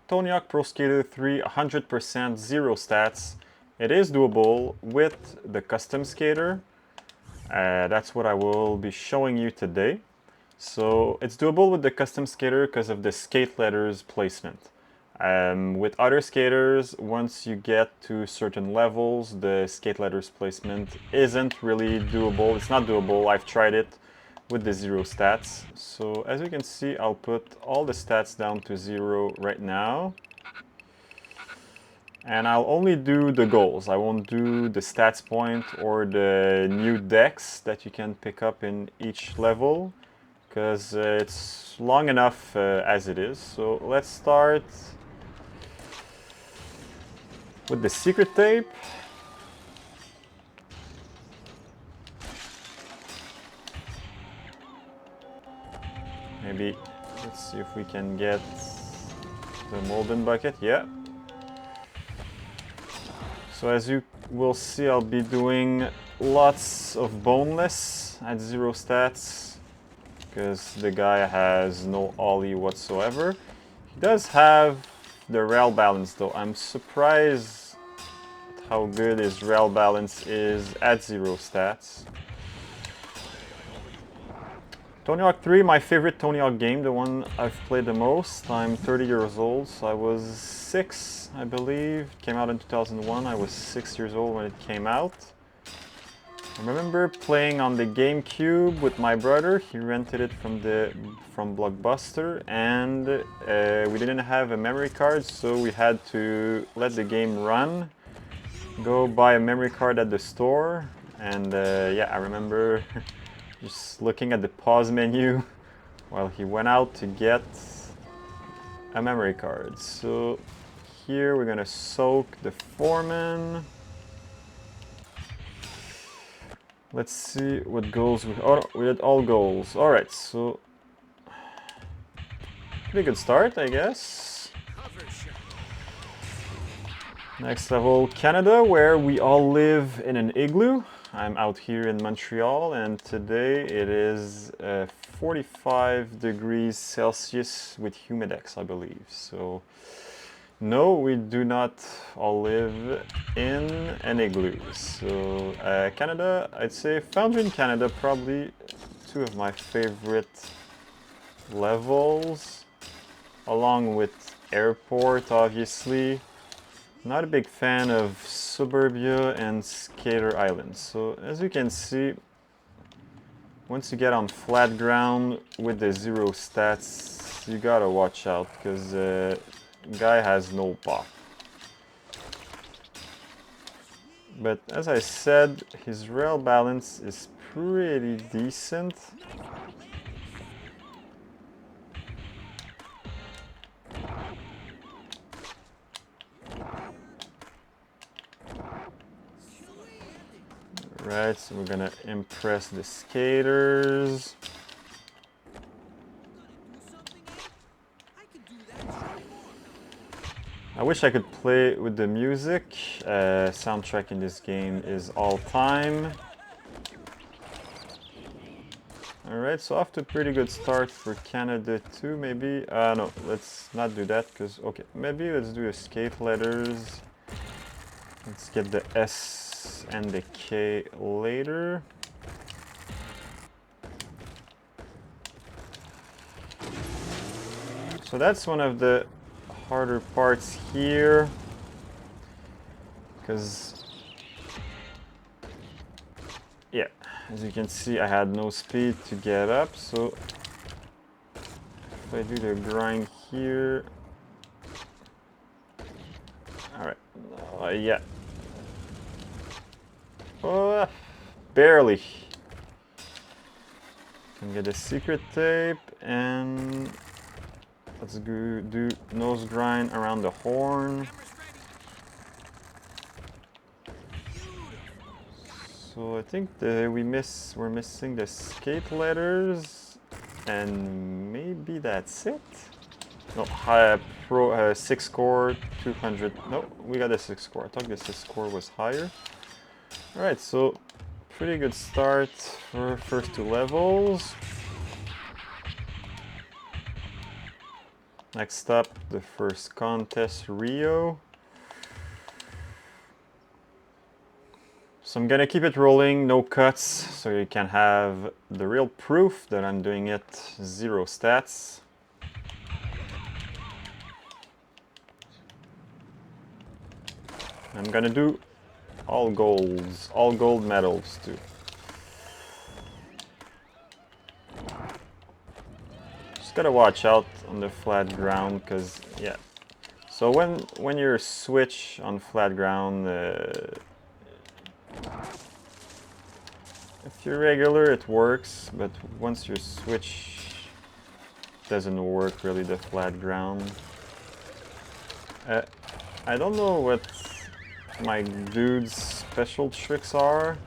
Tony Hawk Pro Skater 3 100% zero stats. It is doable with the custom skater. That's what I will be showing you today. So it's doable with the custom skater because of the skate letters placement. With other skaters, once you get to certain levels, the skate letters placement isn't really doable. It's not doable. I've tried it with the zero stats. So as you can see, I'll put all the stats down to 0 right now. And I'll only do the goals. I won't do the stats point or the new decks that you can pick up in each level, because it's long enough as it is. So let's start with the secret tape. Maybe let's see if we can get the molten bucket. Yeah. So as you will see, I'll be doing lots of boneless at 0 stats because the guy has no ollie whatsoever. He does have the rail balance though. I'm surprised at how good his rail balance is at 0 stats. Tony Hawk 3, my favorite Tony Hawk game, the one I've played the most. I'm 30 years old, so I was 6, I believe. It came out in 2001. I was 6 years old when it came out. I remember playing on the GameCube with my brother. He rented it from Blockbuster, and we didn't have a memory card, so we had to let the game run. Go buy a memory card at the store, and yeah, I remember just looking at the pause menu while he went out to get a memory card. So here we're gonna soak the foreman. Let's see what goals we... Oh, we did all goals. Alright, so... pretty good start, I guess. Next level, Canada, where we all live in an igloo. I'm out here in Montreal, and today it is 45 degrees Celsius with humidex, I believe. So, no, we do not all live in an igloo. So, Canada, I'd say Foundry in Canada, probably two of my favorite levels, along with Airport, obviously. Not a big fan of Suburbia and Skater Island. So as you can see, once you get on flat ground with the 0 stats, you gotta watch out because the guy has no pop. But as I said, his rail balance is pretty decent. Right, so we're gonna impress the skaters. I wish I could play with the music. Soundtrack in this game is all time. Alright, so off to a pretty good start for Canada too, maybe. No, let's not do that, because, okay, maybe let's do the skate letters. Let's get the S and the K later. So that's one of the harder parts here, because, yeah, as you can see, I had no speed to get up, so if I do the grind here, alright, yeah, oh, barely. Can get a secret tape, and let's go do nose grind around the horn. So I think we're missing the skate letters, and maybe that's it. No, pro 6 score 200. No, we got a 6 score. I thought the 6 score was higher. All right, so pretty good start for first 2 levels. Next up, the first contest, Rio. So I'm gonna keep it rolling, no cuts, so you can have the real proof that I'm doing it 0 stats. I'm gonna do all golds, all gold medals too. Just gotta watch out on the flat ground, because yeah. So when you're switch on flat ground, if you're regular, it works, but once you switch, it doesn't work really, the flat ground. I don't know what my dude's special tricks are.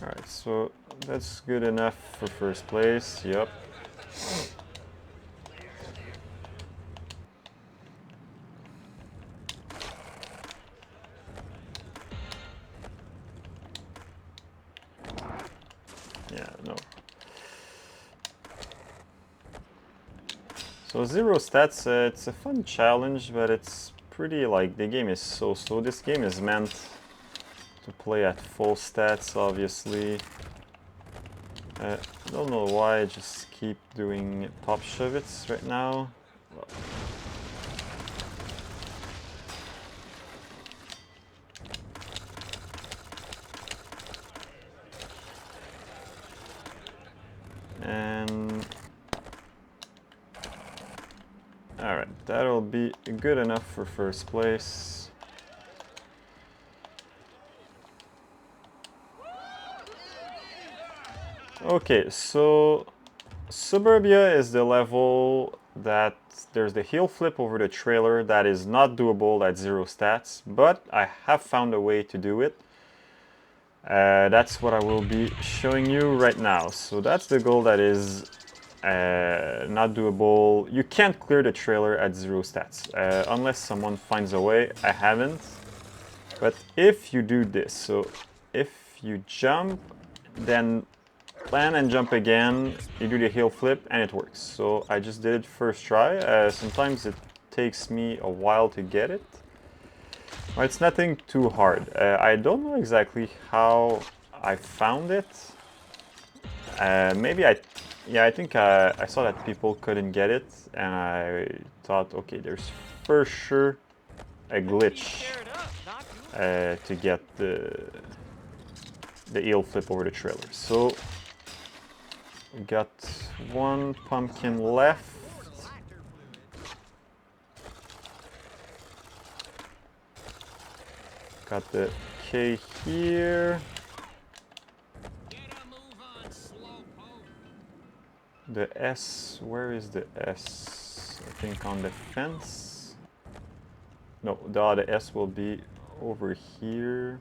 Alright, so that's good enough for first place, yep. Yeah, no. So 0 stats, it's a fun challenge, but it's pretty, like, the game is so slow. This game is meant to play at full stats, obviously. I don't know why I just keep doing pop shove-its right now. And alright, that'll be good enough for first place. Okay, so Suburbia is the level that there's the heel flip over the trailer that is not doable at 0 stats, but I have found a way to do it. That's what I will be showing you right now. So that's the goal that is not doable. You can't clear the trailer at 0 stats, unless someone finds a way. I haven't. But if you do this, so if you jump, then land and jump again, you do the heel flip and it works. So I just did it first try. Sometimes it takes me a while to get it. Well, it's nothing too hard. I don't know exactly how I found it. Maybe I think I saw that people couldn't get it, and I thought, okay, there's for sure a glitch to get the heel flip over the trailer. So we got one pumpkin left. Got the K here. The S, where is the S? I think on the fence. No, the S will be over here.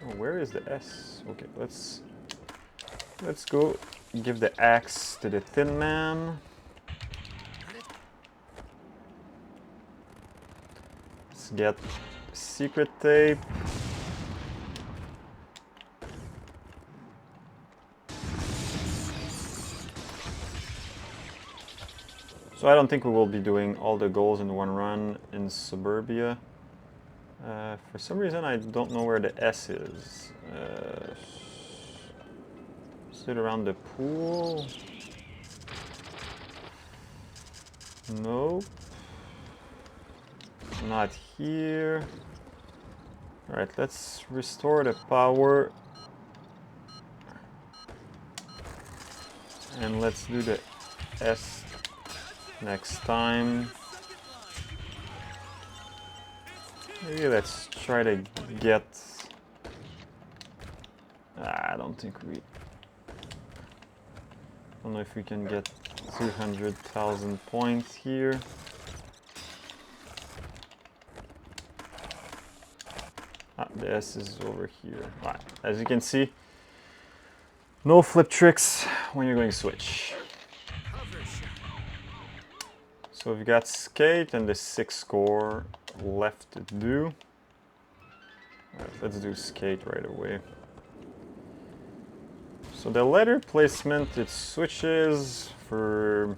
Oh, where is the S? Okay, let's go give the axe to the Thin Man. Let's get secret tape. So I don't think we will be doing all the goals in one run in Suburbia. For some reason I don't know where the S is. Is it around the pool? Nope. Not here. Alright, let's restore the power. And let's do the S next time. Maybe let's try to get... I don't think we... I don't know if we can get 200,000 points here. The S is over here. Right. As you can see, no flip tricks when you're going to switch. So we've got skate and the 6 score. left to do. Alright, let's do skate right away. So the letter placement, it switches for...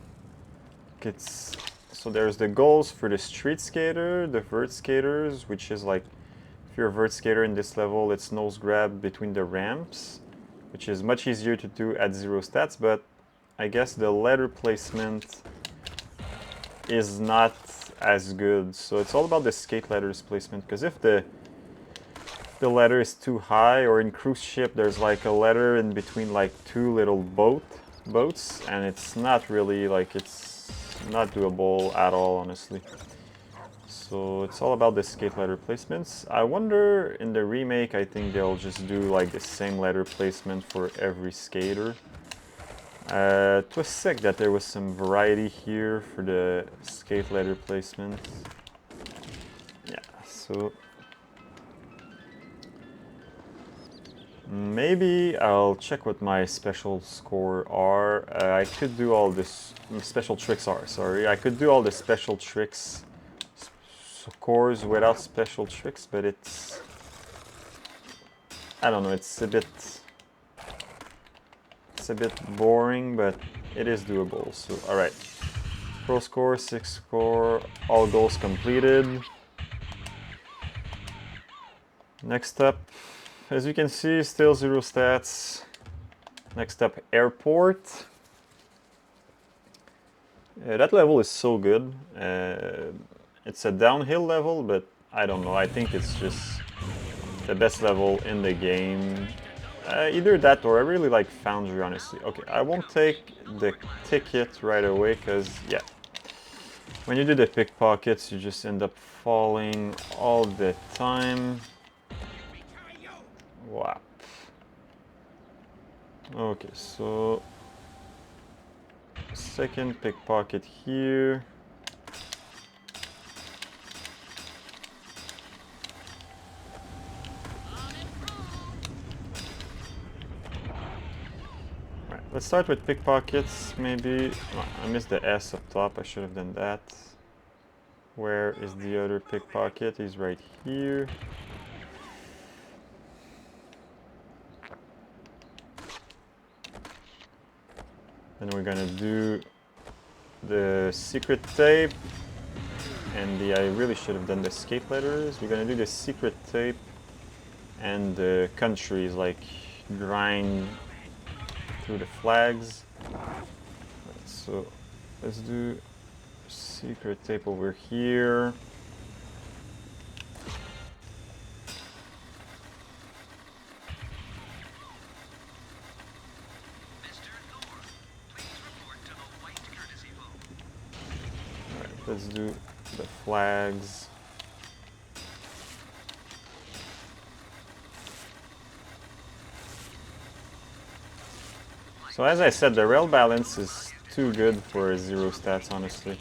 So there's the goals for the street skater, the vert skaters, which is like, if you're a vert skater in this level, it's nose grab between the ramps, which is much easier to do at 0 stats, but I guess the letter placement is not as good. So it's all about the skate letters placement, because if the letter is too high, or in cruise ship there's like a letter in between like two little boats, and it's not really like, it's not doable at all, honestly. So it's all about the skate letter placements. I wonder in the remake, I think they'll just do like the same letter placement for every skater. It was sick that there was some variety here for the skate letter placement. Yeah, so maybe I'll check what my special score are. I could do all this special tricks are, sorry. I could do all the special tricks scores without special tricks, but it's, I don't know, it's a bit boring, but it is doable. So all right, pro score, 6 score, all goals completed. Next up, as you can see, still 0 stats. Next up, airport. That level is so good. It's a downhill level, but I don't know, I think it's just the best level in the game. Either that or I really like Foundry, honestly. Okay, I won't take the ticket right away, because, yeah, when you do the pickpockets, you just end up falling all the time. Wow. Okay, so second pickpocket here. Right, let's start with pickpockets, maybe. Oh, I missed the S up top, I should have done that. Where is the other pickpocket? He's right here. Then we're gonna do the secret tape, and I really should have done the skate letters. We're gonna do the secret tape and the countries, like grind through the flags. So let's do secret tape over here. Let's do the flags. So as I said, the rail balance is too good for 0 stats, honestly.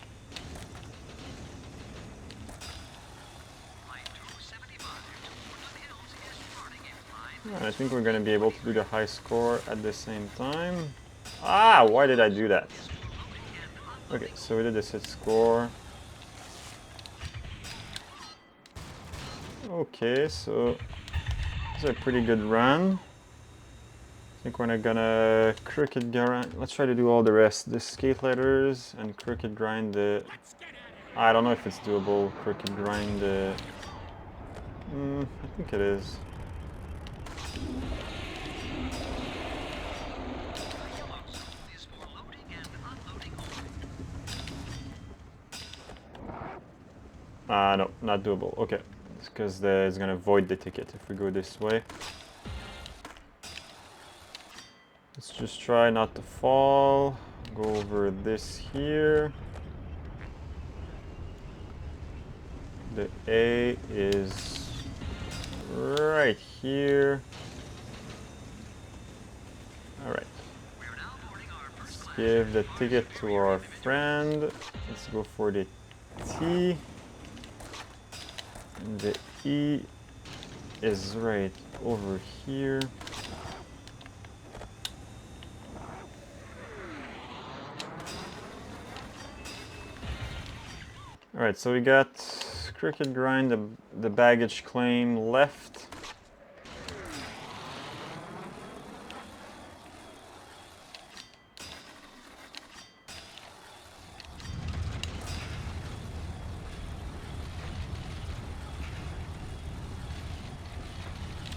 I think we're going to be able to do the high score at the same time. Ah, why did I do that? Okay, so we did the set score. Okay, so it's a pretty good run. I think we're gonna crooked grind. Let's try to do all the rest. The skate letters and crooked grind the... I don't know if it's doable, crooked grind the... I think it is. No, not doable. Okay, it's because it's gonna void the ticket if we go this way. Let's just try not to fall. Go over this here. The A is right here. Alright. Let's give the ticket to our friend. Let's go for the T. And the E is right over here. Alright, so we got cricket grind, the baggage claim left.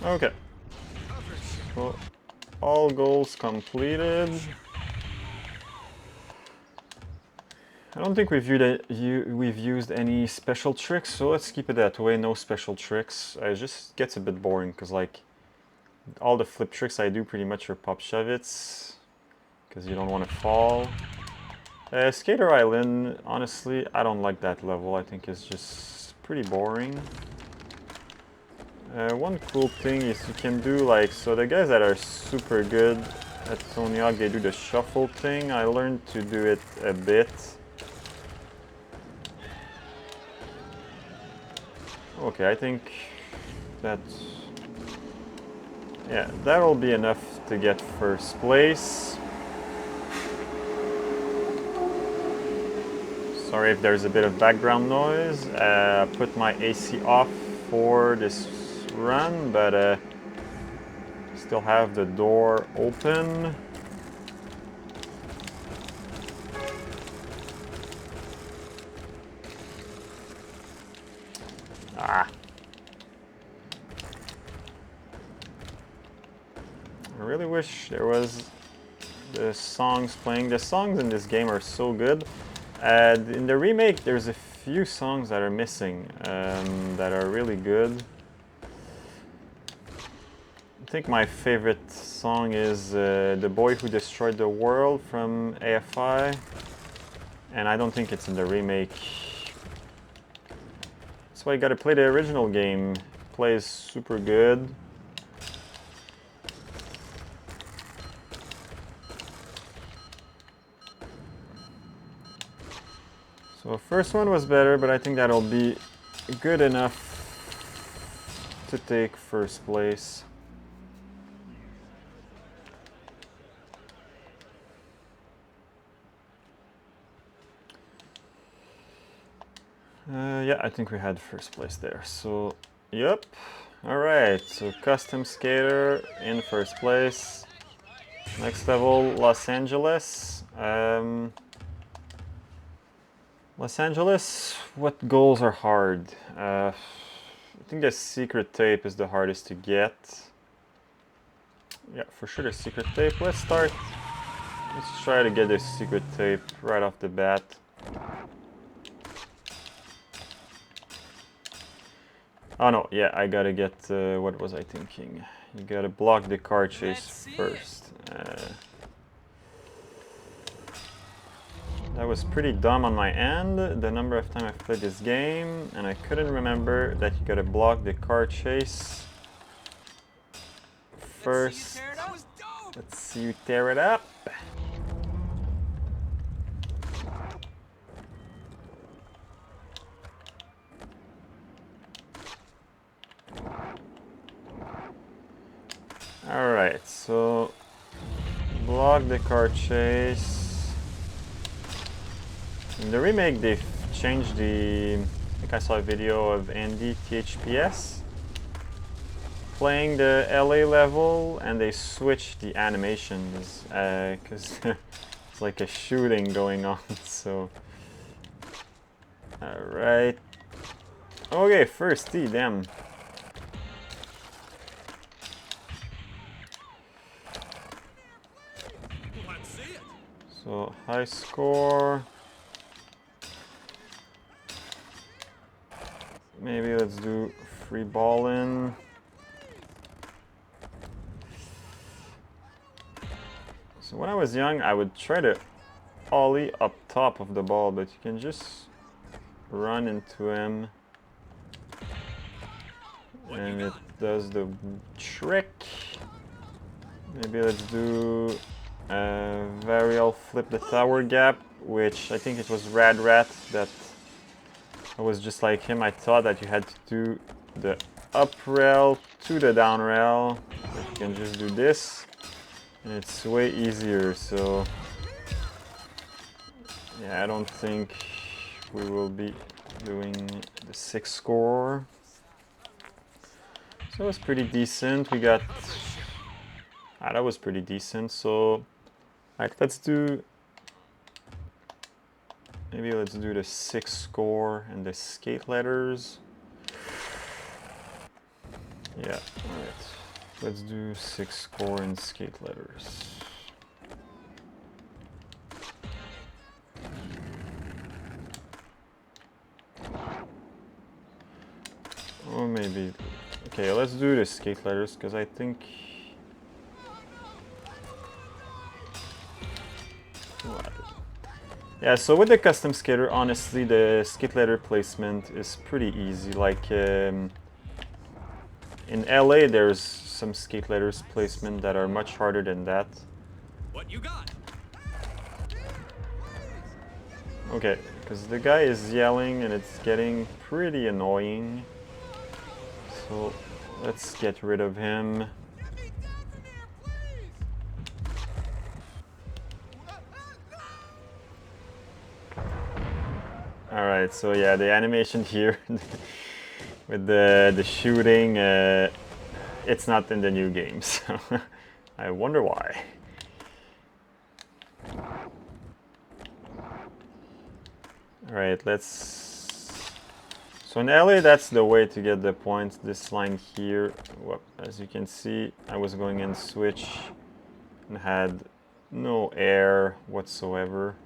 Okay. So all goals completed. I don't think we've used any special tricks, so let's keep it that way. No special tricks. It just gets a bit boring because like all the flip tricks I do pretty much are Popshovits because you don't want to fall. Skater Island, honestly, I don't like that level. I think it's just pretty boring. One cool thing is you can do like, so the guys that are super good at Tony Hawk, they do the shuffle thing. I learned to do it a bit. Okay, I think that's, yeah, that'll be enough to get first place. Sorry if there's a bit of background noise. Put my AC off for this run, but still have the door open. Ah. I really wish there was the songs playing. The songs in this game are so good. In the remake, there's a few songs that are missing that are really good. I think my favorite song is The Boy Who Destroyed the World from AFI. And I don't think it's in the remake. That's why you gotta play the original game. It plays super good. So first one was better, but I think that'll be good enough to take first place. Yeah, I think we had first place there. So, yep. Alright, so Custom Skater in first place. Next level, Los Angeles. Los Angeles, what goals are hard? I think the secret tape is the hardest to get. Yeah, for sure the secret tape. Let's start. Let's try to get the secret tape right off the bat. Oh no, yeah, I gotta get, what was I thinking? You gotta block the car chase first. That was pretty dumb on my end, the number of times I've played this game, and I couldn't remember that you gotta block the car chase first. Let's see you tear it up. Alright, so block the car chase. In the remake, they've changed the... I think I saw a video of Andy THPS playing the LA level, and they switched the animations because it's like a shooting going on. So, alright. Okay, first tee, damn. So, high score. Maybe let's do free ball in. So when I was young, I would try to ollie up top of the ball, but you can just run into him. And it does the trick. Maybe let's do Varial flip the tower gap, which I think it was Rad Rat that I was just like him. I thought that you had to do the up rail to the down rail, but you can just do this and it's way easier. So yeah, I don't think we will be doing the 6 score. So it was pretty decent. We got... that was pretty decent. So, alright, let's do... maybe let's do the 6 score and the skate letters. Yeah, alright. Let's do 6 score and skate letters. Or maybe... okay, let's do the skate letters, because I think... yeah, so with the custom skater, honestly, the skate letter placement is pretty easy. Like, in LA, there's some skate letters placement that are much harder than that. What you got? Okay, because the guy is yelling and it's getting pretty annoying. So let's get rid of him. Alright, so yeah, the animation here with the shooting, it's not in the new game, so I wonder why. Alright, let's... so in LA, that's the way to get the points. This line here, well, as you can see, I was going in switch and had no air whatsoever.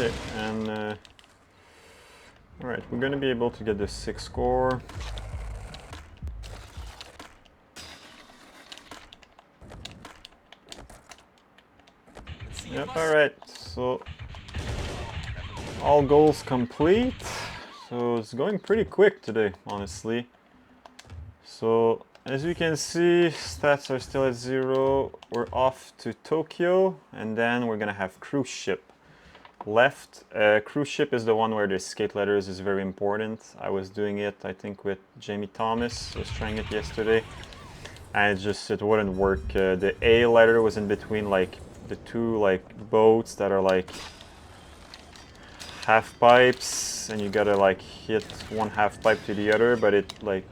Okay, and alright, we're gonna be able to get the 6 score. Yep, alright, so all goals complete. So it's going pretty quick today, honestly. So as you can see, stats are still at 0. We're off to Tokyo, and then we're gonna have cruise ship left. Cruise ship is the one where the skate letters is very important. I was doing it, I think, with Jamie Thomas. I was trying it yesterday, and it wouldn't work. The A letter was in between like the two like boats that are like half pipes, and you gotta like hit one half pipe to the other, but it like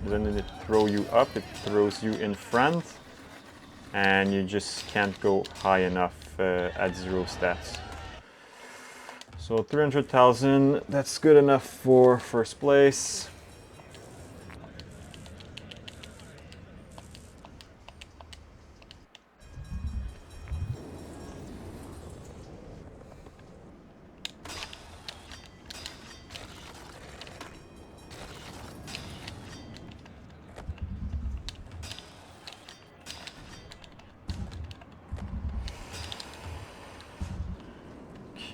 doesn't it throw you up, it throws you in front, and you just can't go high enough at 0 stats. So 300,000, that's good enough for first place.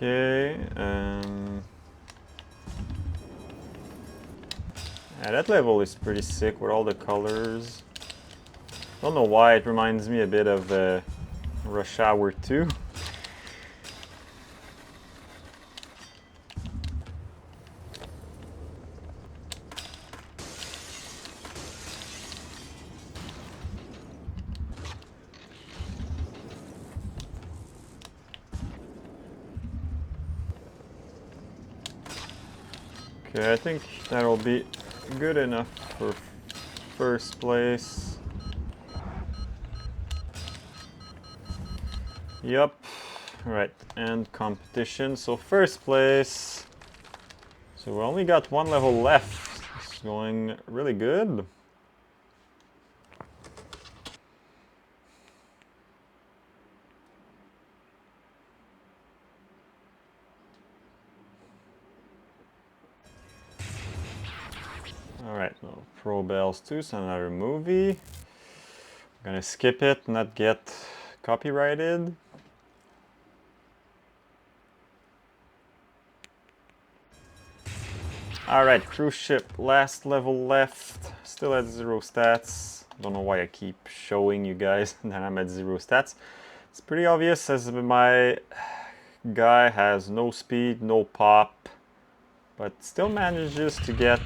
Okay, yeah, that level is pretty sick with all the colors. Don't know why, it reminds me a bit of Rush Hour 2. Okay, I think that'll be good enough for first place. Yep, right, and competition. So first place. So we only got one level left. It's going really good. Alright, no, Pro Bells 2, so another movie. I'm gonna skip it, not get copyrighted. Alright, cruise ship, last level left, still at 0 stats. Don't know why I keep showing you guys that I'm at 0 stats. It's pretty obvious as my guy has no speed, no pop, but still manages to get...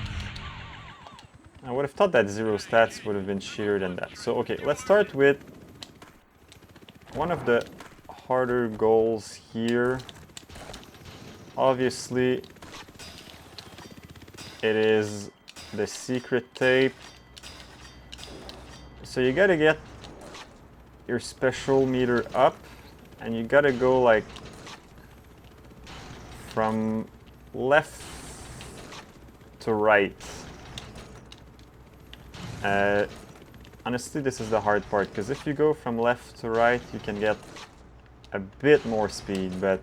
I would have thought that 0 stats would have been cheater than that. So okay, let's start with one of the harder goals here. Obviously, it is the secret tape. So you gotta get your special meter up, and you gotta go like from left to right. Honestly, this is the hard part, because if you go from left to right, you can get a bit more speed, but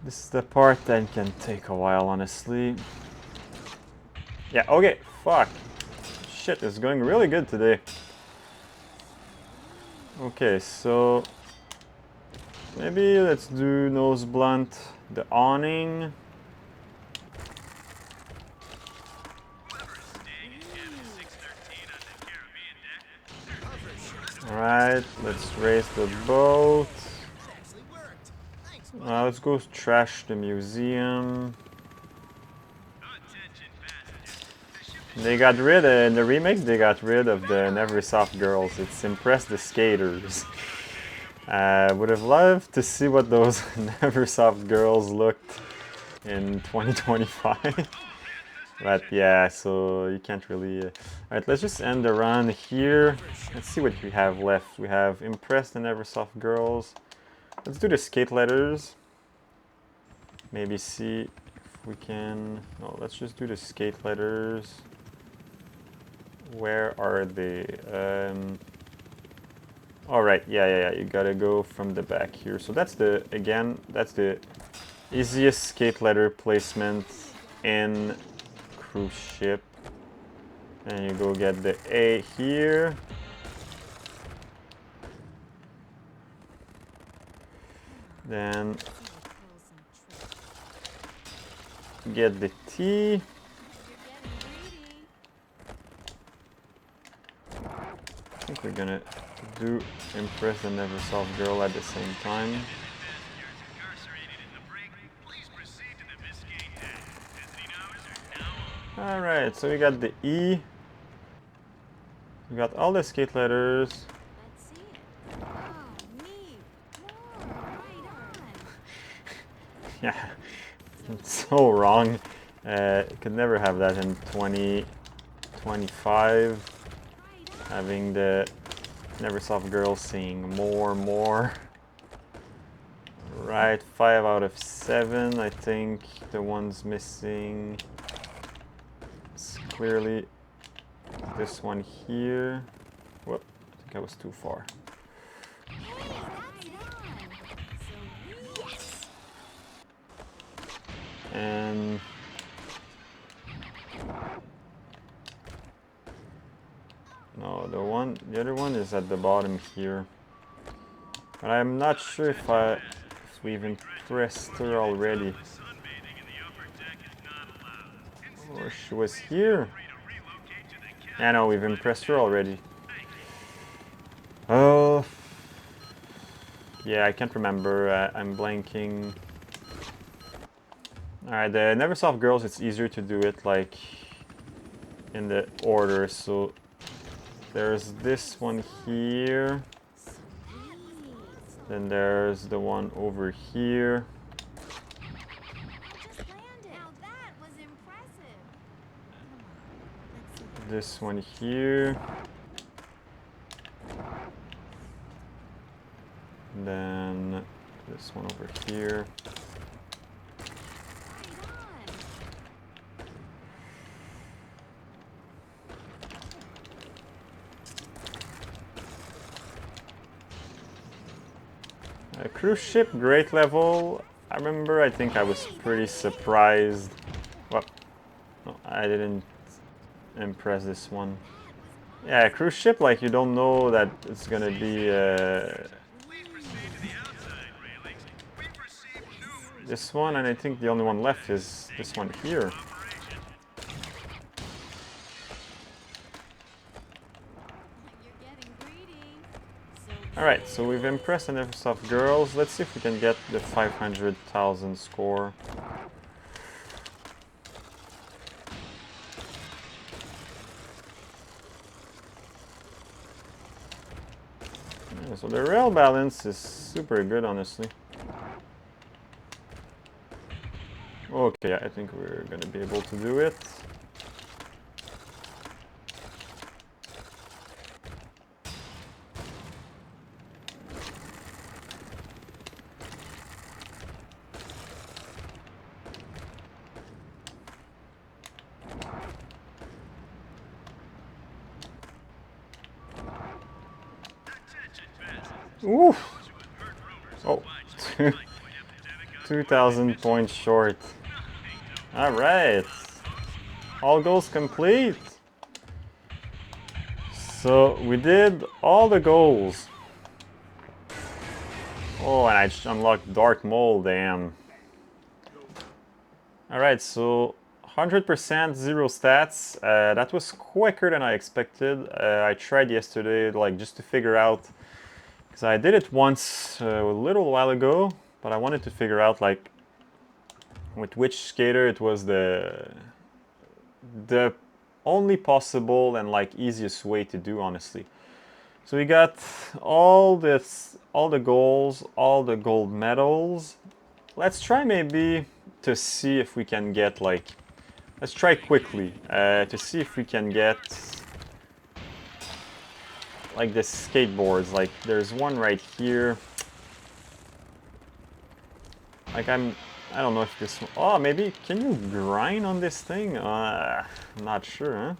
this is the part that can take a while, honestly. Yeah, okay, fuck. Shit, it's going really good today. Okay, so maybe let's do nose blunt, the awning. Alright, let's raise the boat. Let's go trash the museum. They got rid of, in the remakes, they got rid of the Neversoft girls. It's impressed the skaters. Would have loved to see what those Neversoft girls looked in 2025. But yeah, so you can't really... Alright, let's just end the run here. Let's see what we have left. We have impressed the Neversoft girls. Let's do the skate letters. Maybe see if we can... No, let's just do the skate letters. Where are they? Alright, yeah, you gotta go from the back here. So that's the, again, that's the easiest skate letter placement in cruise ship. And you go get the A here. Then get the T. I think we're gonna do impress the Neversoft girl at the same time. Alright, so we got the E. We got all the skate letters. Yeah, it's so wrong. Could never have that in 2025. Having the Neversoft girls saying more. Right, 5 out of 7. I think the one's missing. It's clearly this one here. Whoop, I think I was too far. And no, the other one is at the bottom here. But I'm not sure if we've impressed her already. Or she was here. Yeah, no, we've impressed her already. Oh, yeah, I can't remember. I'm blanking. Alright, the Neversoft girls, it's easier to do it like in the order. So there's this one here. Then there's the one over here. This one here. And then this one over here. A cruise ship, great level. I remember, I think I was pretty surprised. Well, no, I didn't impress this one. Yeah, cruise ship, like you don't know that it's gonna be this one, and I think the only one left is this one here. Alright, so we've impressed enough of girls. Let's see if we can get the 500,000 score. Yeah, so the rail balance is super good, honestly. Okay, I think we're gonna be able to do it. Ooh! Oh, 2,000 points short. Alright. All goals complete. So we did all the goals. Oh, and I just unlocked Dark Mole, damn. Alright, so 100% zero stats. That was quicker than I expected. I tried yesterday, like, just to figure out, because I did it once a little while ago, but I wanted to figure out, like, with which skater it was the only possible and, like, easiest way to do, honestly. So we got all the goals, all the gold medals. Let's try maybe to see if we can get, like, let's try quickly to see if we can get like the skateboards. Like there's one right here. Like I don't know if this one, oh, maybe can you grind on this thing? I'm not sure, huh?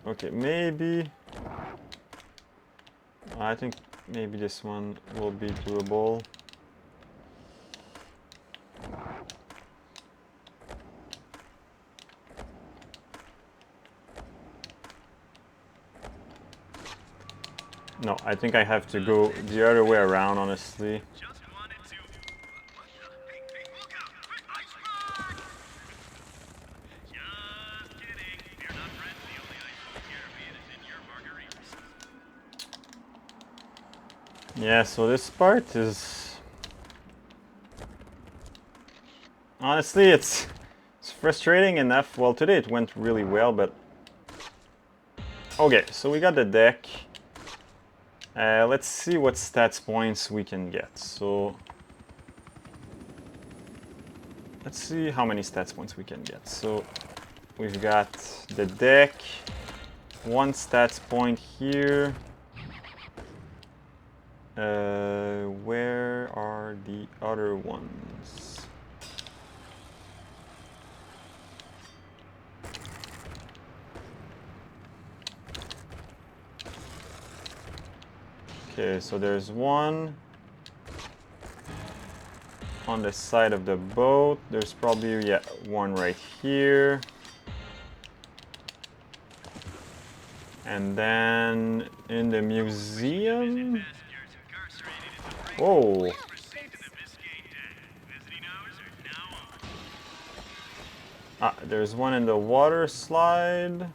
Okay, maybe I think maybe this one will be doable. No, I think I have to go the other way around, honestly. Yeah, so this part is... honestly, it's frustrating enough. Well, today it went really well, but... okay, so we got the deck. Let's see what stats points we can get. So... let's see how many stats points we can get. So, we've got the deck. One stats point here. Where are the other ones? Okay, so there's one on the side of the boat. There's probably, yeah, one right here. And then in the museum. Whoa. Ah, there's one in the water slide.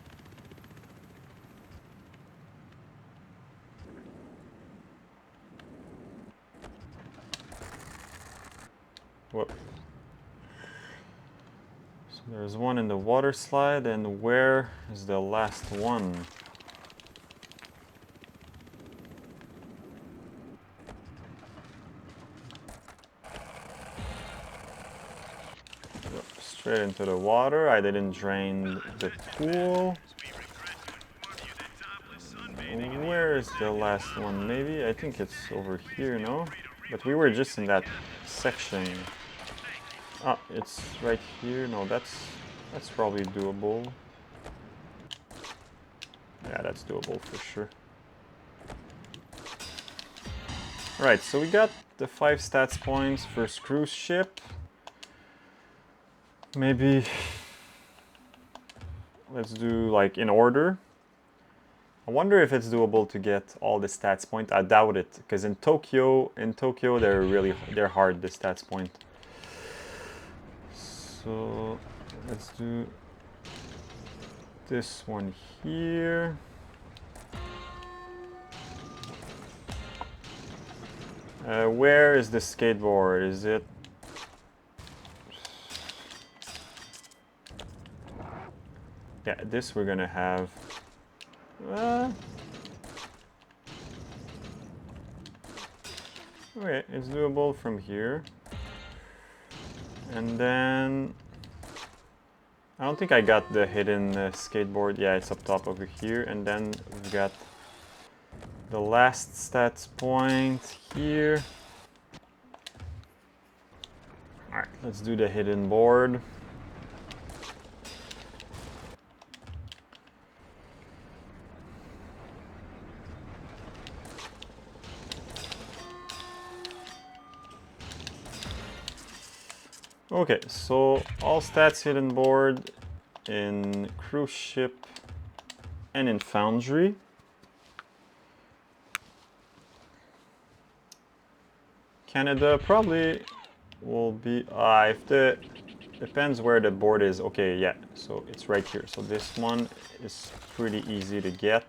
Whoop. So there's one in the water slide, and where is the last one? Straight into the water. I didn't drain the pool. Where is the last one? Maybe? I think it's over here, no? But we were just in that section. Ah, it's right here. No, that's probably doable. Yeah, that's doable for sure. Right, so we got the 5 stats points for cruise ship. Maybe let's do like in order. I wonder if it's doable to get all the stats point. I doubt it, because in Tokyo they're hard, the stats point. So let's do this one here. Where is the skateboard? Is it... Yeah, this we're gonna have... Okay, it's doable from here. And then... I don't think I got the hidden skateboard. Yeah, it's up top over here. And then we've got the last stats point here. Alright, let's do the hidden board. Okay, so all stats hidden board in cruise ship and in foundry. Canada probably will be, if the, depends where the board is. Okay, yeah, so it's right here. So this one is pretty easy to get.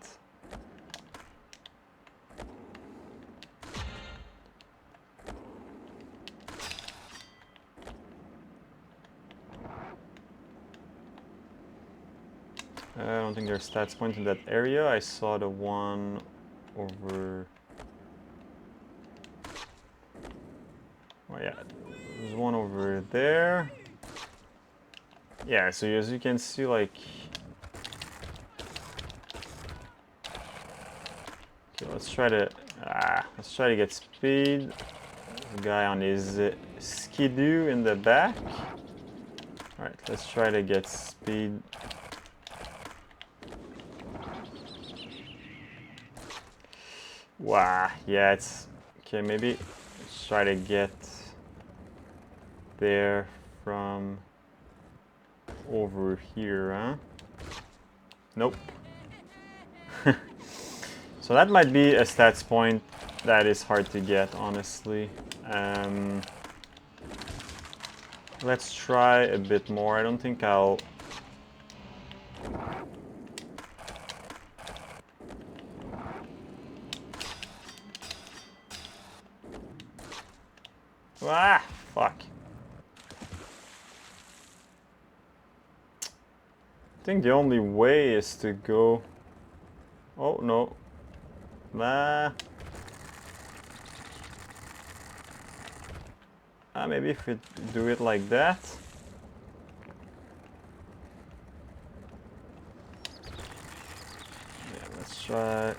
I don't think there's stats points in that area. I saw the one over... Oh yeah, there's one over there. Yeah, so as you can see, like... Okay, let's try to get speed. The guy on his skidoo in the back. Alright, let's try to get speed. Wow, yeah, it's... Okay, maybe let's try to get there from over here, huh? Nope. So that might be a stats point that is hard to get, honestly. Let's try a bit more. I don't think I'll... Ah, fuck. I think the only way is to go... Oh, no. Maybe if we do it like that. Yeah, let's try...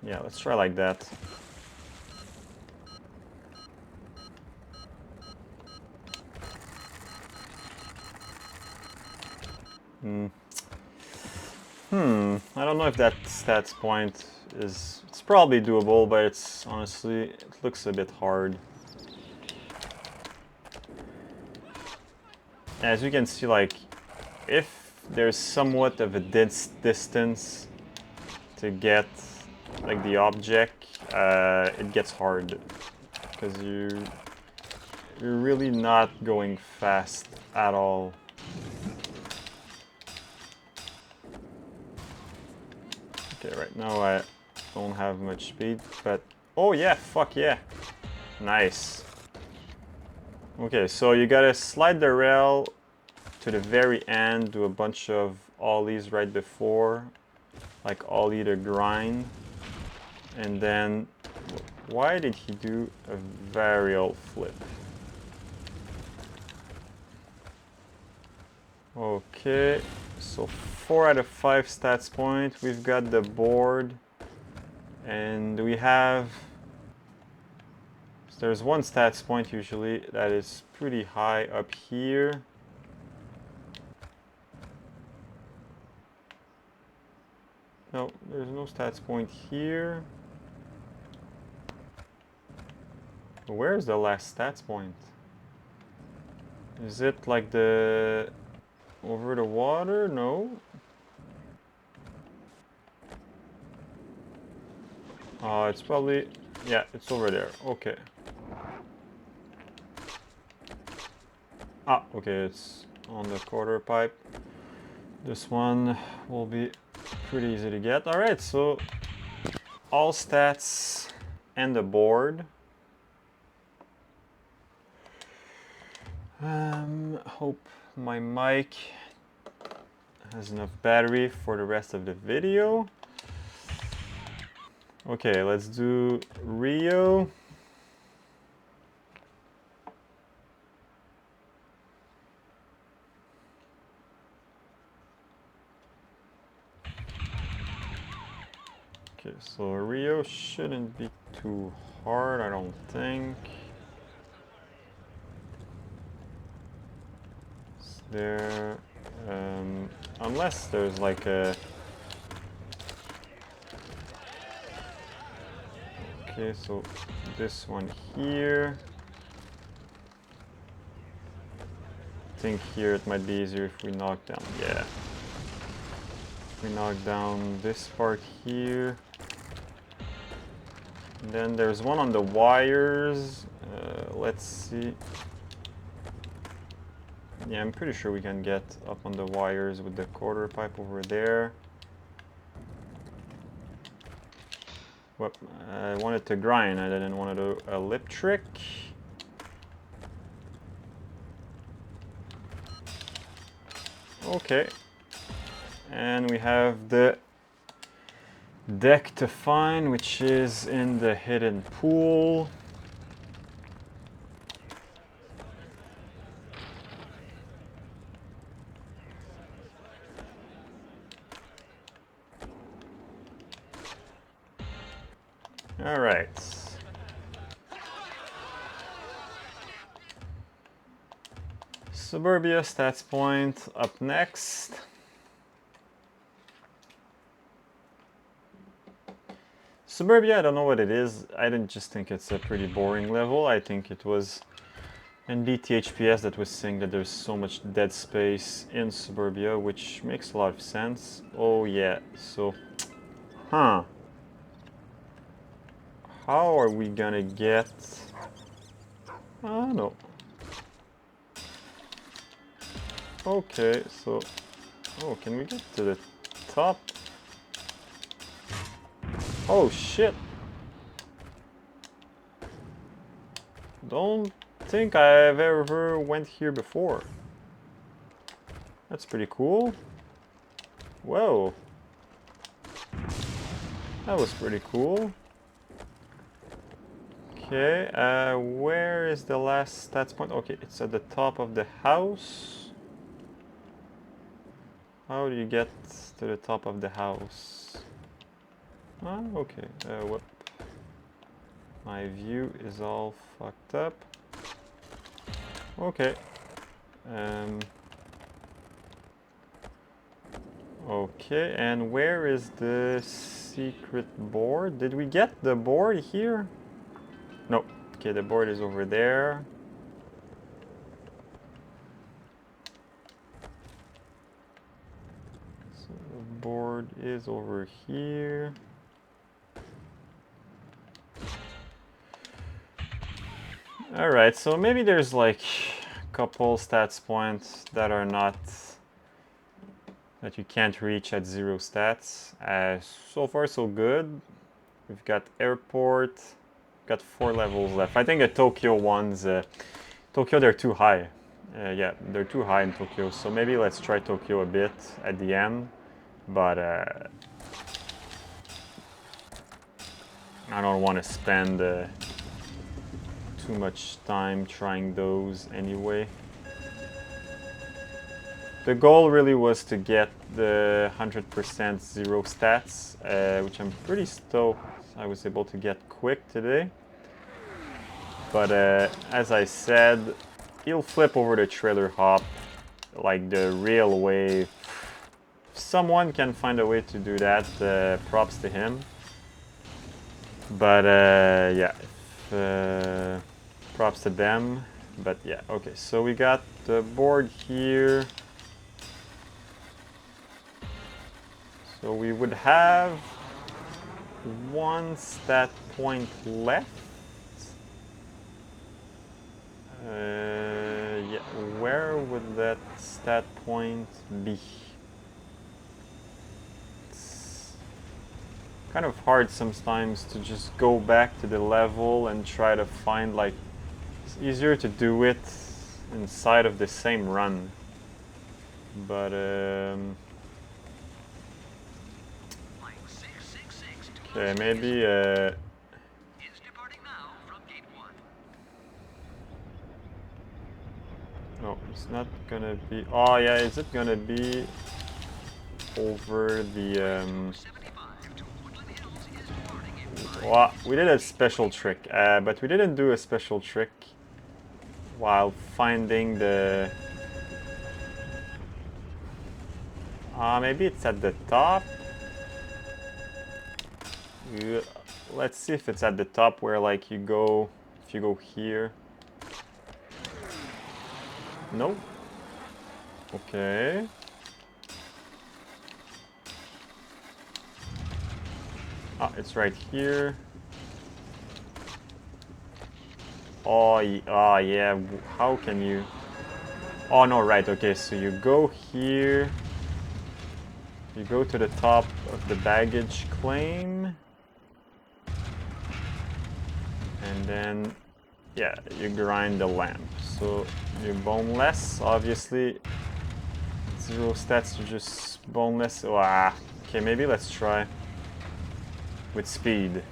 yeah, let's try like that. I don't know if that stats point is... It's probably doable, but it's honestly, it looks a bit hard. As you can see, like, if there's somewhat of a distance to get, like, the object, it gets hard. Because you're really not going fast at all. Okay, right now I don't have much speed, but... Oh yeah, fuck yeah! Nice. Okay, so you gotta slide the rail to the very end, do a bunch of ollies right before, like ollie to grind, and then... Why did he do a varial flip? Okay, so 4 out of 5 stats point. We've got the board, and we have... So there's one stats point usually that is pretty high up here. No, there's no stats point here. Where's the last stats point? Is it like the... over the water? No. It's probably... Yeah, it's over there. Okay. Okay, it's on the quarter pipe. This one will be pretty easy to get. Alright, so all stats and the board. Hope my mic has enough battery for the rest of the video. Okay, let's do Rio. Okay, so Rio shouldn't be too hard, I don't think. Is there, unless there's like a... Okay, so this one here. I think here it might be easier if we knock down, yeah. If we knock down this part here. And then there's one on the wires. Let's see. Yeah, I'm pretty sure we can get up on the wires with the quarter pipe over there. Whoop, I wanted to grind, I didn't want to do a lip trick. Okay. And we have the deck to find, which is in the hidden pool. All right. Suburbia stats point up next. Suburbia, I don't know what it is. I didn't just think it's a pretty boring level. I think it was NBTHPS that was saying that there's so much dead space in Suburbia, which makes a lot of sense. Oh yeah, so, huh. How are we gonna get... I don't know. Okay, so... Oh, can we get to the top? Oh shit! Don't think I've ever went here before. That's pretty cool. Whoa. That was pretty cool. Okay, where is the last stats point? Okay, it's at the top of the house. How do you get to the top of the house? Ah, okay, whoop. My view is all fucked up. Okay. Okay, and where is the secret board? Did we get the board here? No. Okay, the board is over there. So the board is over here. Alright, so maybe there's like a couple stats points that are not... that you can't reach at 0 stats. So far so good. We've got airport, got 4 levels left. I think the Tokyo ones, Tokyo they're too high. Yeah, they're too high in Tokyo, so maybe let's try Tokyo a bit at the end. But I don't want to spend too much time trying those anyway. The goal really was to get the 100% 0 stats, which I'm pretty stoked I was able to get quick today. But as I said, he'll flip over the trailer hop like the real way. If someone can find a way to do that, props to him. But yeah, props to them. But yeah, okay, so we got the board here. So we would have 1 stat point left. Yeah, where would that stat point be? kind of hard sometimes to just go back to the level and try to find, like, it's easier to do it inside of the same run. But okay, maybe no, it's not gonna be. Oh yeah, is it gonna be over the well, we did a special trick, but we didn't do a special trick while finding the... maybe it's at the top? Let's see if it's at the top where, like, you go... If you go here... Nope. Okay. Ah, it's right here. Oh, yeah, how can you... Oh, no, right, okay, so you go here. You go to the top of the baggage claim. And then, yeah, you grind the lamp. So, you're boneless, obviously. 0 stats, you're just boneless. Ah, okay, maybe let's try with speed.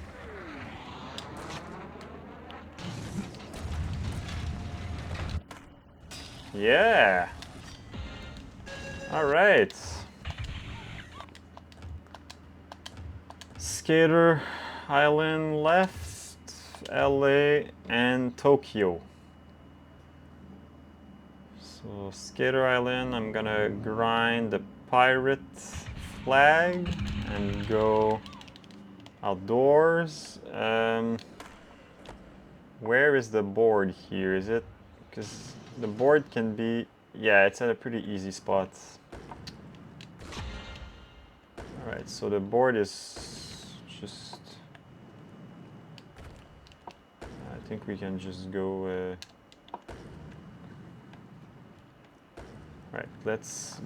Yeah! Alright. Skater Island left, LA and Tokyo. So Skater Island, I'm gonna grind the pirate flag and go outdoors. Where is the board here? Is it? Because the board can be... Yeah, it's at a pretty easy spot. Alright, so the board is just... I think we can just go... Right, let's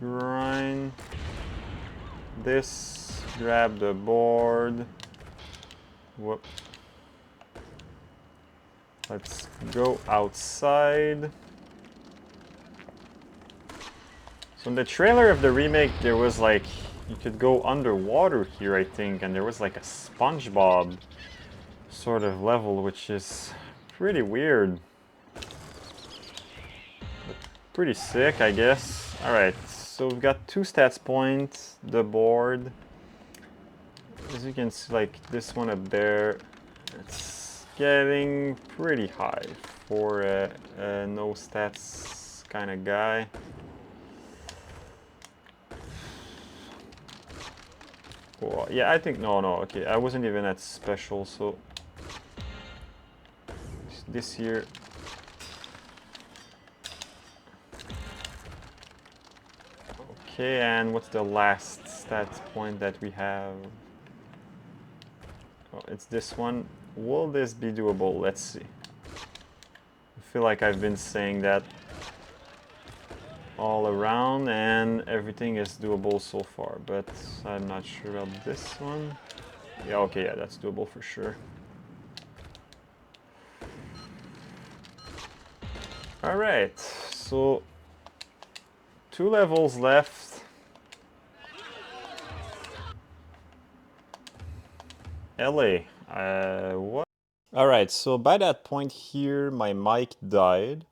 grind this, grab the board. Whoop. Let's go outside. So in the trailer of the remake, there was like, you could go underwater here, I think, and there was like a SpongeBob sort of level, which is pretty weird. But pretty sick, I guess. Alright, so we've got 2 stats points, the board. As you can see, like this one up there, it's getting pretty high for a no stats kind of guy. Well, yeah, I think, no, okay, I wasn't even at special, so this here. Okay, and what's the last stats point that we have? Oh, it's this one. Will this be doable? Let's see. I feel like I've been saying that all around, and everything is doable so far, but I'm not sure about this one. Yeah, okay, yeah, that's doable for sure. Alright, so 2 levels left. LA, what? Alright, so by that point here, my mic died.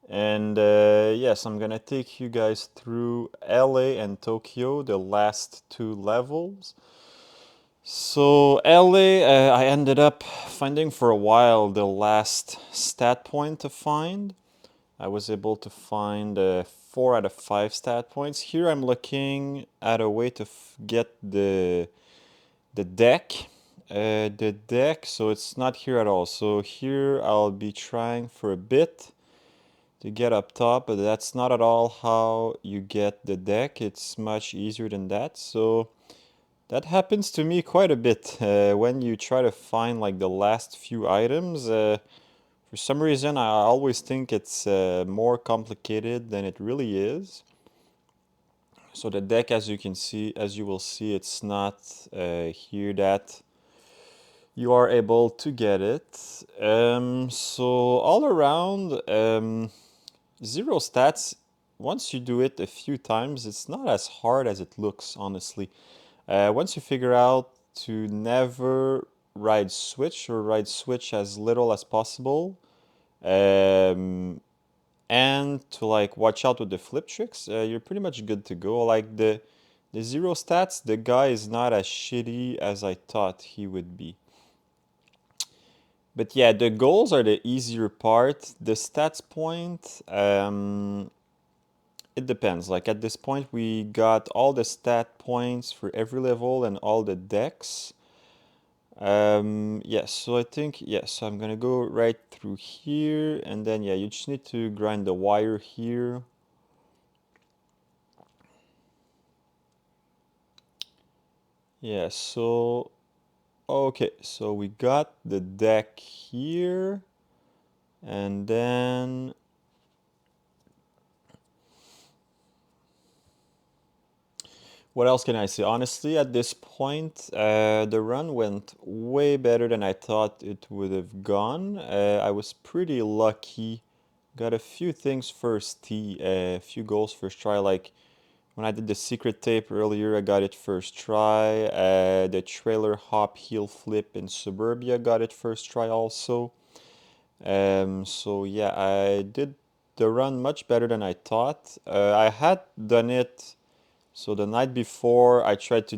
And yes, I'm gonna take you guys through LA and Tokyo, the last 2 levels. So LA, I ended up finding for a while the last stat point to find. I was able to find 4 out of 5 stat points. Here I'm looking at a way to get the deck. The deck, so it's not here at all. So here I'll be trying for a bit to get up top, but that's not at all how you get the deck. It's much easier than that. So that happens to me quite a bit when you try to find like the last few items. For some reason, I always think it's more complicated than it really is. So the deck, as you can see, as you will see, it's not here that you are able to get it. So all around, zero stats, once you do it a few times, it's not as hard as it looks, honestly. Once you figure out to never ride switch or ride switch as little as possible, and to like watch out with the flip tricks, you're pretty much good to go. Like the zero stats, the guy is not as shitty as I thought he would be. But yeah, the goals are the easier part. The stats point, it depends. Like at this point, we got all the stat points for every level and all the decks. Yes, so I think, yes, so I'm gonna go right through here, and then yeah, you just need to grind the wire here. Yeah, so okay, so we got the deck here, and then what else can I say? Honestly, at this point, the run went way better than I thought it would have gone. I was pretty lucky. Got a few things first tee, a few goals first try. Like when I did the secret tape earlier, I got it first try. The trailer hop heel flip in Suburbia got it first try also. So yeah, I did the run much better than I thought. I had done it. So the night before, I tried to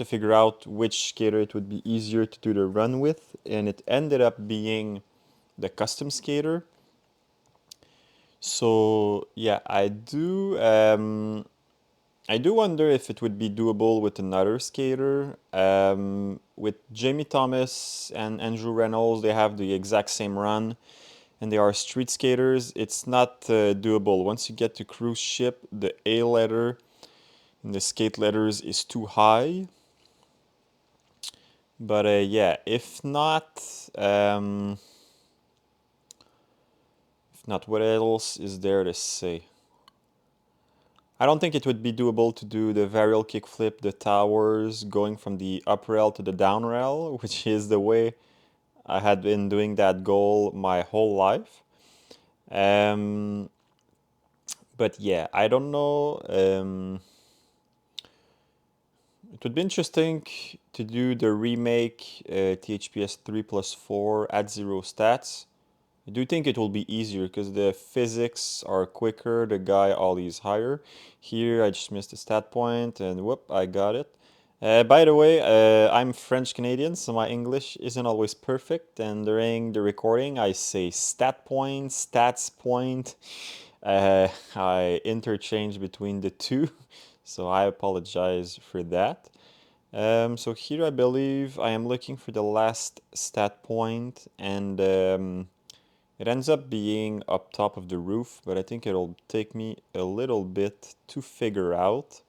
figure out which skater it would be easier to do the run with, and it ended up being the custom skater. So yeah, I do wonder if it would be doable with another skater. With Jamie Thomas and Andrew Reynolds, they have the exact same run, and they are street skaters. It's not doable. Once you get to cruise ship, the A letter in the skate letters is too high. But yeah, if not, what else is there to say? I don't think it would be doable to do the varial kickflip, the towers, going from the up rail to the down rail, which is the way I had been doing that goal my whole life. Um, but yeah, I don't know. It would be interesting to do the remake THPS 3 plus 4 at zero stats. I do think it will be easier because the physics are quicker, the guy ollie is higher. Here I just missed a stat point and whoop, I got it. By the way, I'm French Canadian, so my English isn't always perfect, and during the recording I say stat point, stats point. I interchange between the two, so I apologize for that. So here I believe I am looking for the last stat point, and it ends up being up top of the roof, but I think it'll take me a little bit to figure out.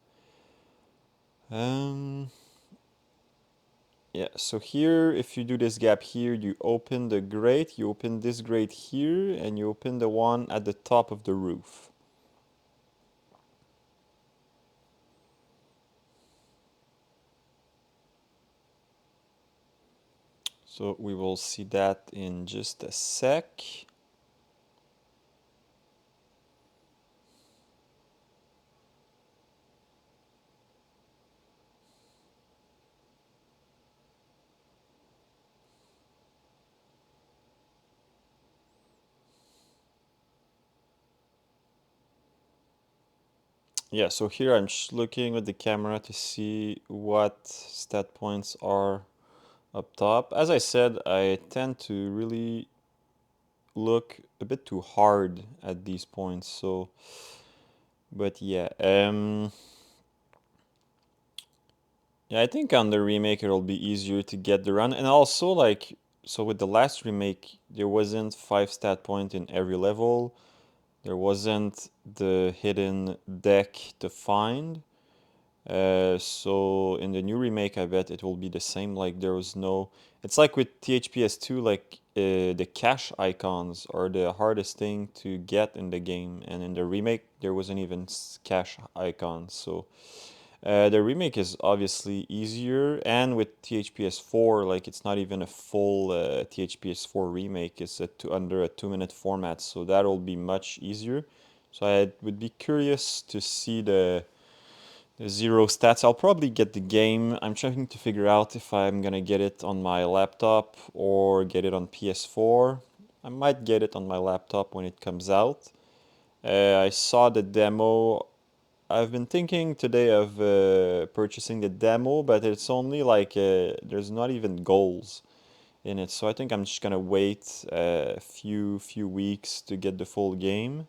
Yeah, so here, if you do this gap here, you open the grate, you open this grate here, and you open the one at the top of the roof. So we will see that in just a sec. Yeah, so here I'm just looking with the camera to see what stat points are up top. As I said, I tend to really look a bit too hard at these points, so but yeah, yeah, I think on the remake it'll be easier to get the run, and also like, so with the last remake there wasn't 5 stat point in every level, there wasn't the hidden deck to find. So in the new remake, I bet it will be the same. Like there was no. It's like with THPS2, like the cache icons are the hardest thing to get in the game, and in the remake there wasn't even cache icons. So the remake is obviously easier, and with THPS4, like it's not even a full THPS4 remake. It's under a 2-minute format, so that'll be much easier. So I would be curious to see the zero stats. I'll probably get the game. I'm trying to figure out if I'm gonna get it on my laptop or get it on PS4. I might get it on my laptop when it comes out. I saw the demo. I've been thinking today of purchasing the demo, but it's only like there's not even goals in it. So I think I'm just gonna wait a few weeks to get the full game.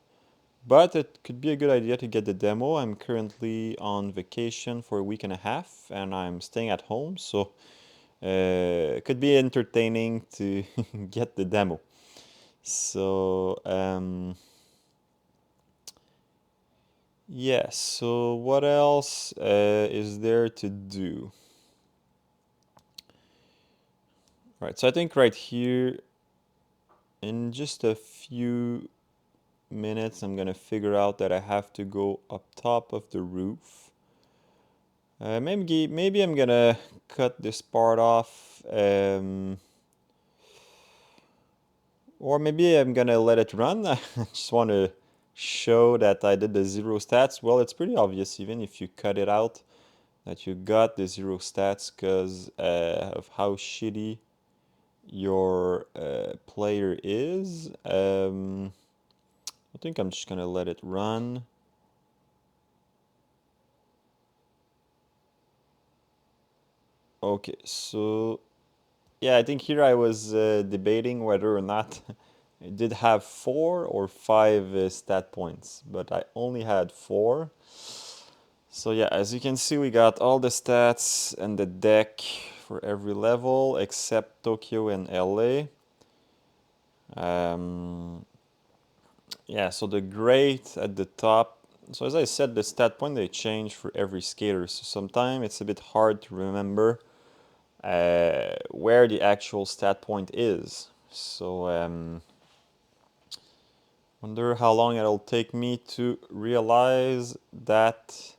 But it could be a good idea to get the demo. I'm currently on vacation for a week and a half, and I'm staying at home, so it could be entertaining to get the demo. So yeah. So what else is there to do? Right. So I think right here, in just a few minutes, I'm gonna figure out that I have to go up top of the roof. Maybe I'm gonna cut this part off, or maybe I'm gonna let it run. I just want to show that I did the zero stats. Well, it's pretty obvious even if you cut it out that you got the zero stats because of how shitty your player is. I think I'm just gonna let it run. Okay, so yeah, I think here I was debating whether or not I did have 4 or 5 stat points, but I only had 4. So yeah, as you can see, we got all the stats and the deck for every level except Tokyo and LA. Yeah, so the great at the top. So as I said, the stat point they change for every skater. So sometimes it's a bit hard to remember where the actual stat point is. So wonder how long it'll take me to realize that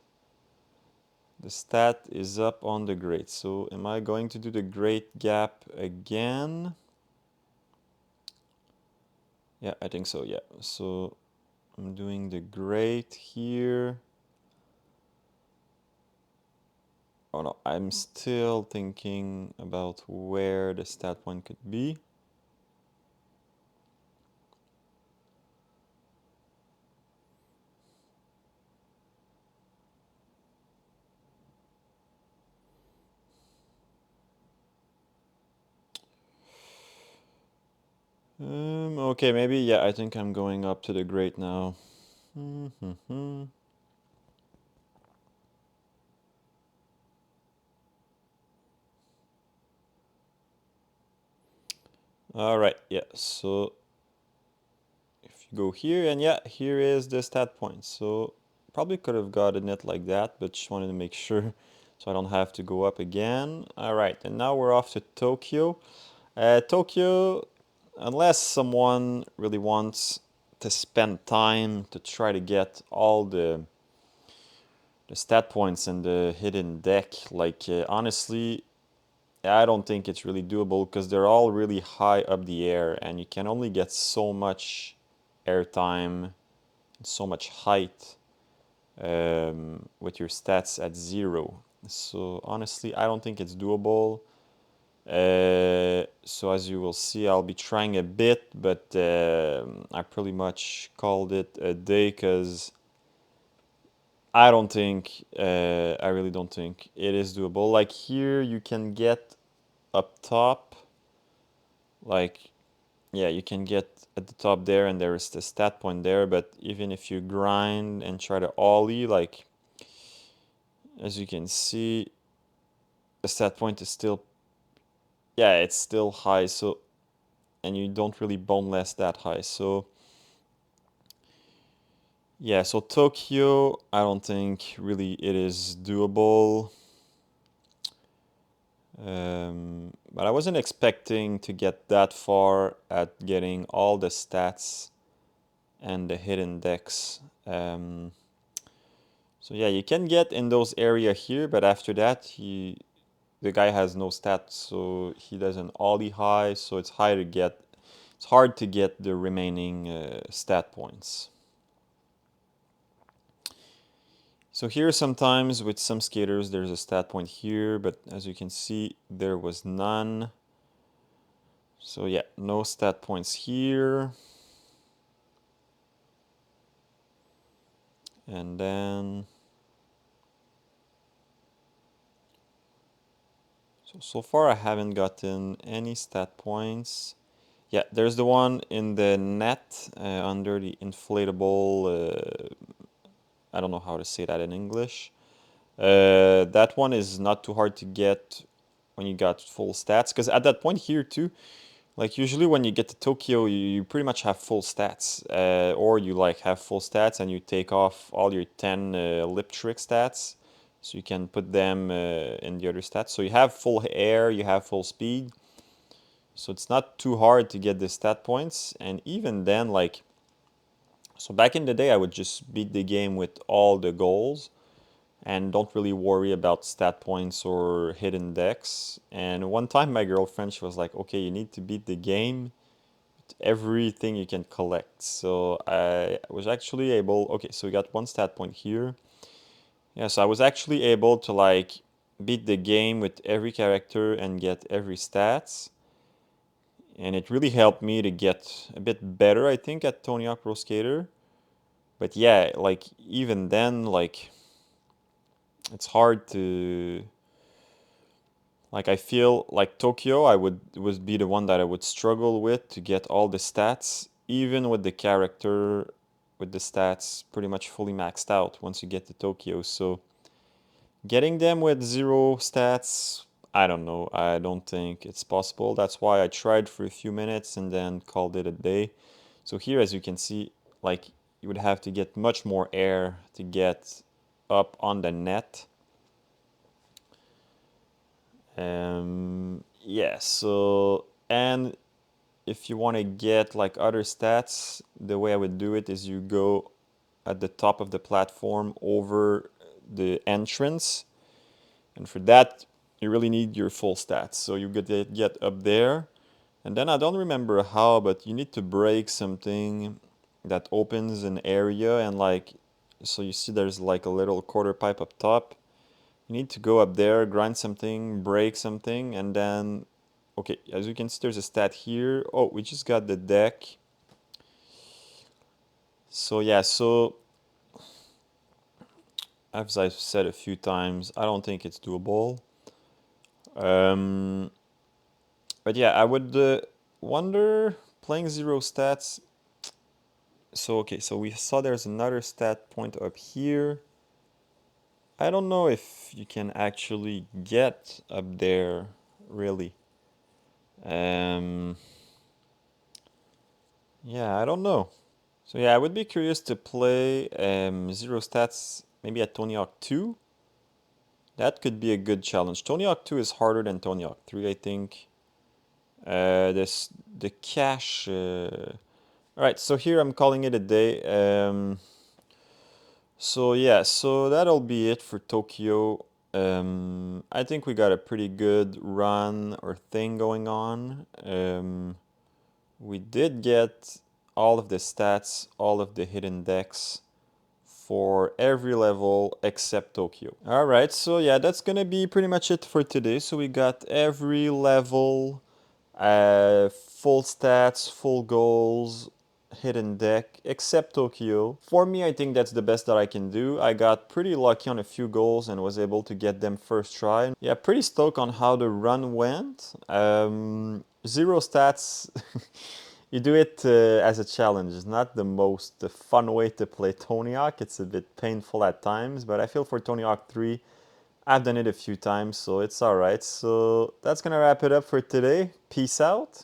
the stat is up on the grade. So am I going to do the grade gap again? Yeah, I think so, yeah. So I'm doing the grade here. Oh no, I'm still thinking about where the stat point could be. Okay, maybe, yeah, I think I'm going up to the grade now. All right, yeah, so if you go here, and yeah, here is the stat point. So probably could have gotten it like that, but just wanted to make sure so I don't have to go up again. All right, and now we're off to Tokyo. Tokyo, unless someone really wants to spend time to try to get all the stat points in the hidden deck, like honestly, I don't think it's really doable because they're all really high up the air and you can only get so much airtime, so much height with your stats at 0. So honestly, I don't think it's doable. So as you will see, I'll be trying a bit, but I pretty much called it a day because I don't think, I really don't think it is doable. Like here, you can get up top, like, yeah, you can get at the top there and there is the stat point there, but even if you grind and try to ollie, like, as you can see, the stat point is still, yeah, it's still high, so, and you don't really boneless that high, so Yeah, so Tokyo, I don't think really it is doable. But I wasn't expecting to get that far at getting all the stats and the hidden decks. So yeah, you can get in those area here, but after that, the guy has no stats, so he does an ollie high, so it's hard to get the remaining stat points. So here sometimes with some skaters there's a stat point here, but as you can see there was none. So yeah, no stat points here. And then so far I haven't gotten any stat points. Yeah, there's the one in the net under the inflatable. I don't know how to say that in English. That one is not too hard to get when you got full stats, because at that point here too, like usually when you get to Tokyo, you pretty much have full stats, or you like have full stats and you take off all your 10 lip trick stats, so you can put them in the other stats. So you have full air, you have full speed, so it's not too hard to get the stat points. And even then, like, so back in the day, I would just beat the game with all the goals and don't really worry about stat points or hidden decks. And one time my girlfriend, she was like, okay, you need to beat the game with everything you can collect. So I was actually able, okay, so we got one stat point here. Yeah, so I was actually able to like beat the game with every character and get every stats. And it really helped me to get a bit better, I think, at Tony Hawk Pro Skater. But yeah, like even then, like it's hard to like I feel like Tokyo I would be the one that I would struggle with to get all the stats, even with the character with the stats pretty much fully maxed out once you get to Tokyo. So getting them with zero stats, I don't know. I don't think it's possible. That's why I tried for a few minutes and then called it a day. So here, as you can see, like you would have to get much more air to get up on the net. Yeah, so, and if you want to get like other stats, the way I would do it is you go at the top of the platform over the entrance. And for that, you really need your full stats. So you get up there. And then I don't remember how, but you need to break something that opens an area. And like, so you see there's like a little quarter pipe up top. You need to go up there, grind something, break something, and then, okay, as you can see, there's a stat here. Oh, we just got the deck. So yeah, so as I've said a few times, I don't think it's doable. Um, but yeah, I would wonder playing zero stats. So okay, so we saw there's another stat point up here. I don't know if you can actually get up there, really. Um, yeah, I don't know. So yeah, I would be curious to play zero stats maybe at Tony Hawk 2. That could be a good challenge. Tony Hawk 2 is harder than Tony Hawk 3, I think. The cache. All right, so here I'm calling it a day. So yeah, so that'll be it for Tokyo. I think we got a pretty good run or thing going on. We did get all of the stats, all of the hidden decks for every level except Tokyo. Alright, so yeah, that's gonna be pretty much it for today. So we got every level, full stats, full goals, hidden deck, except Tokyo. For me, I think that's the best that I can do. I got pretty lucky on a few goals and was able to get them first try. Yeah, pretty stoked on how the run went. Zero stats. You do it as a challenge. It's not the most fun way to play Tony Hawk. It's a bit painful at times, but I feel for Tony Hawk 3, I've done it a few times, so it's alright. So that's gonna wrap it up for today. Peace out.